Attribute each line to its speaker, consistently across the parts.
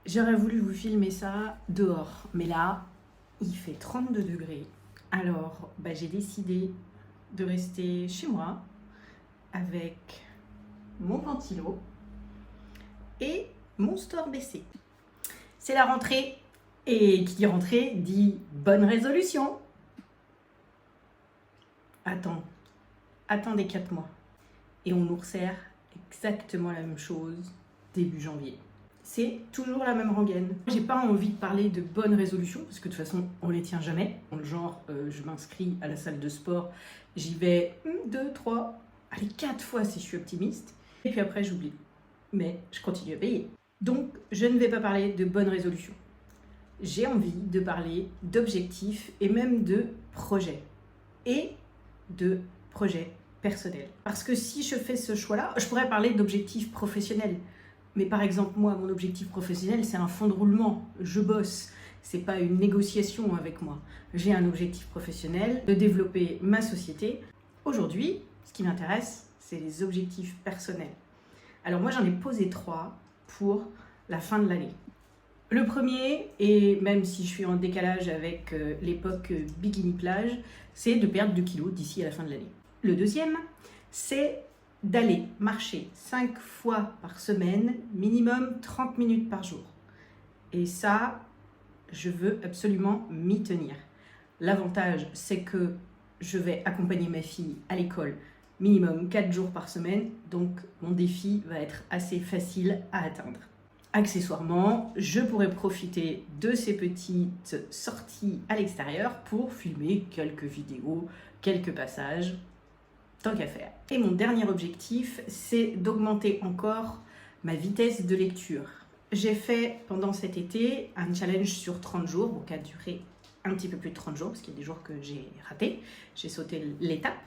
Speaker 1: J'aurais voulu vous filmer ça dehors, mais là, il fait 32 degrés. Alors, j'ai décidé de rester chez moi avec mon ventilo et mon store baissé. C'est la rentrée, et qui dit rentrée dit bonne résolution. Attendez 4 mois. Et on nous resserre exactement la même chose début janvier. C'est toujours la même rengaine. J'ai pas envie de parler de bonnes résolutions, parce que de toute façon, on les tient jamais. Dans le genre, je m'inscris à la salle de sport, j'y vais 2, 3, allez 4 fois si je suis optimiste. Et puis après, j'oublie. Mais je continue à payer. Donc, je ne vais pas parler de bonnes résolutions. J'ai envie de parler d'objectifs et même de projets. Et de projets personnels. Parce que si je fais ce choix-là, je pourrais parler d'objectifs professionnels. Mais par exemple, moi, mon objectif professionnel, c'est un fonds de roulement. Je bosse. C'est pas une négociation avec moi. J'ai un objectif professionnel de développer ma société. Aujourd'hui, ce qui m'intéresse, c'est les objectifs personnels. Alors moi, j'en ai posé 3 pour la fin de l'année. Le premier, et même si je suis en décalage avec l'époque bikini plage, c'est de perdre 2 kilos d'ici à la fin de l'année. Le deuxième, c'est d'aller marcher 5 fois par semaine, minimum 30 minutes par jour. Et ça, je veux absolument m'y tenir. L'avantage, c'est que je vais accompagner ma fille à l'école minimum 4 jours par semaine, donc mon défi va être assez facile à atteindre. Accessoirement, je pourrais profiter de ces petites sorties à l'extérieur pour filmer quelques vidéos, quelques passages, tant qu'à faire. Et mon dernier objectif, c'est d'augmenter encore ma vitesse de lecture. J'ai fait pendant cet été un challenge sur 30 jours, bon, qui a duré un petit peu plus de 30 jours, parce qu'il y a des jours que j'ai raté, j'ai sauté l'étape.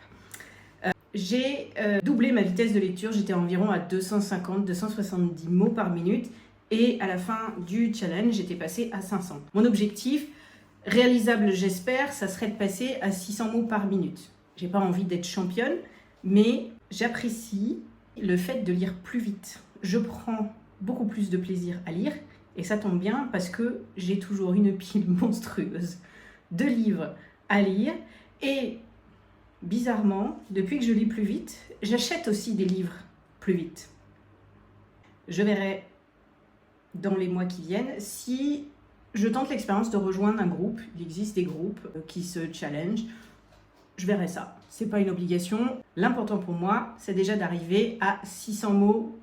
Speaker 1: J'ai doublé ma vitesse de lecture, j'étais environ à 250-270 mots par minute, et à la fin du challenge, j'étais passée à 500. Mon objectif, réalisable j'espère, ça serait de passer à 600 mots par minute. J'ai pas envie d'être championne, mais j'apprécie le fait de lire plus vite. Je prends beaucoup plus de plaisir à lire, et ça tombe bien parce que j'ai toujours une pile monstrueuse de livres à lire, et bizarrement, depuis que je lis plus vite, j'achète aussi des livres plus vite. Je verrai dans les mois qui viennent si je tente l'expérience de rejoindre un groupe. Il existe des groupes qui se challenge. Je verrai ça. C'est pas une obligation. L'important pour moi, c'est déjà d'arriver à 600 mots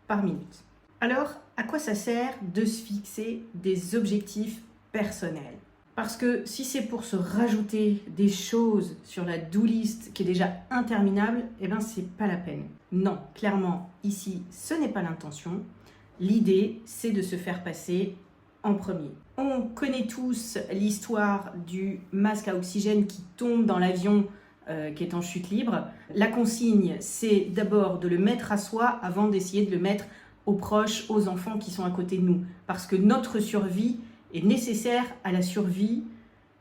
Speaker 1: par minute. Alors, à quoi ça sert de se fixer des objectifs personnels ? Parce que si c'est pour se rajouter des choses sur la do list qui est déjà interminable, c'est pas la peine. Non, clairement, ici, ce n'est pas l'intention. L'idée, c'est de se faire passer en premier. On connaît tous l'histoire du masque à oxygène qui tombe dans l'avion qui est en chute libre. La consigne, c'est d'abord de le mettre à soi avant d'essayer de le mettre aux proches, aux enfants qui sont à côté de nous. Parce que notre survie est nécessaire à la survie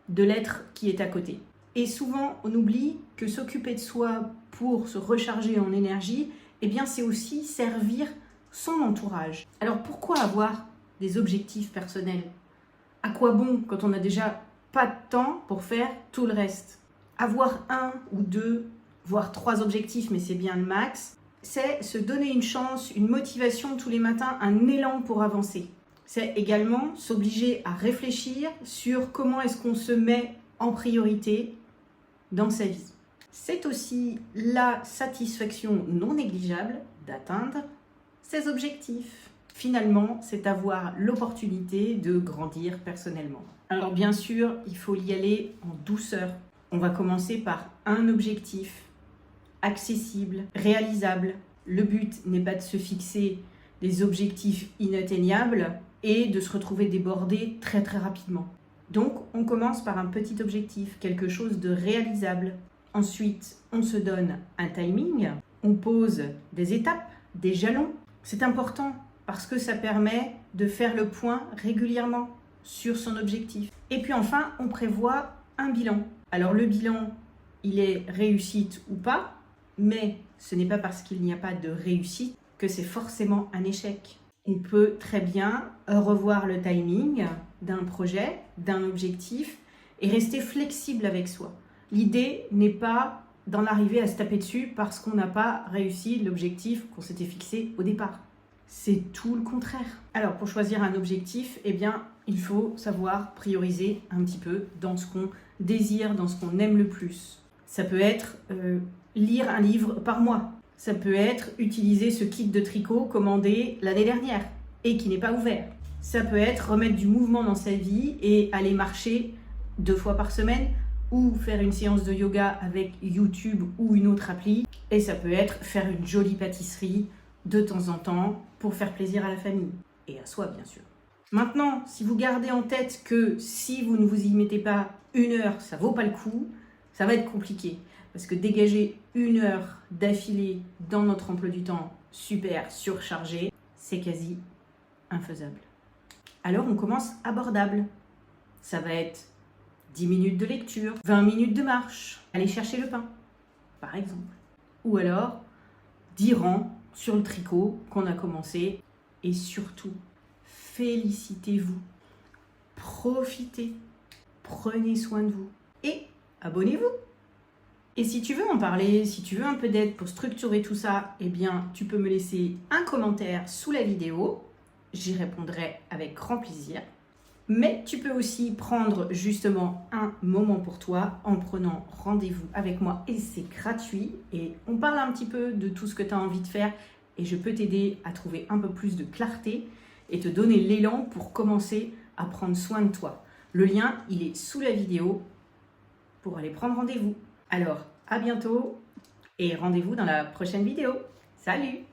Speaker 1: de l'être qui est à côté. Et souvent, on oublie que s'occuper de soi pour se recharger en énergie, c'est aussi servir son entourage. Alors pourquoi avoir des objectifs personnels ? À quoi bon quand on n'a déjà pas de temps pour faire tout le reste ? Avoir 1 ou 2, voire 3 objectifs, mais c'est bien le max, c'est se donner une chance, une motivation tous les matins, un élan pour avancer. C'est également s'obliger à réfléchir sur comment est-ce qu'on se met en priorité dans sa vie. C'est aussi la satisfaction non négligeable d'atteindre ses objectifs. Finalement, c'est avoir l'opportunité de grandir personnellement. Alors bien sûr, il faut y aller en douceur. On va commencer par un objectif accessible, réalisable. Le but n'est pas de se fixer des objectifs inatteignables et de se retrouver débordé très très rapidement. Donc, on commence par un petit objectif, quelque chose de réalisable. Ensuite, on se donne un timing, on pose des étapes, des jalons. C'est important parce que ça permet de faire le point régulièrement sur son objectif. Et puis enfin, on prévoit un bilan. Alors le bilan, il est réussite ou pas, mais ce n'est pas parce qu'il n'y a pas de réussite que c'est forcément un échec. On peut très bien revoir le timing d'un projet, d'un objectif et rester flexible avec soi. L'idée n'est pas d'en arriver à se taper dessus parce qu'on n'a pas réussi l'objectif qu'on s'était fixé au départ. C'est tout le contraire. Alors pour choisir un objectif, eh bien, il faut savoir prioriser un petit peu dans ce qu'on désire, dans ce qu'on aime le plus. Ça peut être lire un livre par mois. Ça peut être utiliser ce kit de tricot commandé l'année dernière et qui n'est pas ouvert. Ça peut être remettre du mouvement dans sa vie et aller marcher 2 fois par semaine ou faire une séance de yoga avec YouTube ou une autre appli. Et ça peut être faire une jolie pâtisserie de temps en temps pour faire plaisir à la famille et à soi bien sûr. Maintenant, si vous gardez en tête que si vous ne vous y mettez pas 1 heure, ça vaut pas le coup, ça va être compliqué. Parce que dégager 1 heure d'affilée dans notre emploi du temps super surchargé, c'est quasi infaisable. Alors on commence abordable. Ça va être 10 minutes de lecture, 20 minutes de marche, aller chercher le pain, par exemple. Ou alors 10 rangs sur le tricot qu'on a commencé. Et surtout, félicitez-vous, profitez, prenez soin de vous et abonnez-vous. Et si tu veux en parler, si tu veux un peu d'aide pour structurer tout ça, eh bien, tu peux me laisser un commentaire sous la vidéo. J'y répondrai avec grand plaisir. Mais tu peux aussi prendre justement un moment pour toi en prenant rendez-vous avec moi et c'est gratuit. Et on parle un petit peu de tout ce que tu as envie de faire et je peux t'aider à trouver un peu plus de clarté et te donner l'élan pour commencer à prendre soin de toi. Le lien, il est sous la vidéo pour aller prendre rendez-vous. Alors, à bientôt et rendez-vous dans la prochaine vidéo. Salut!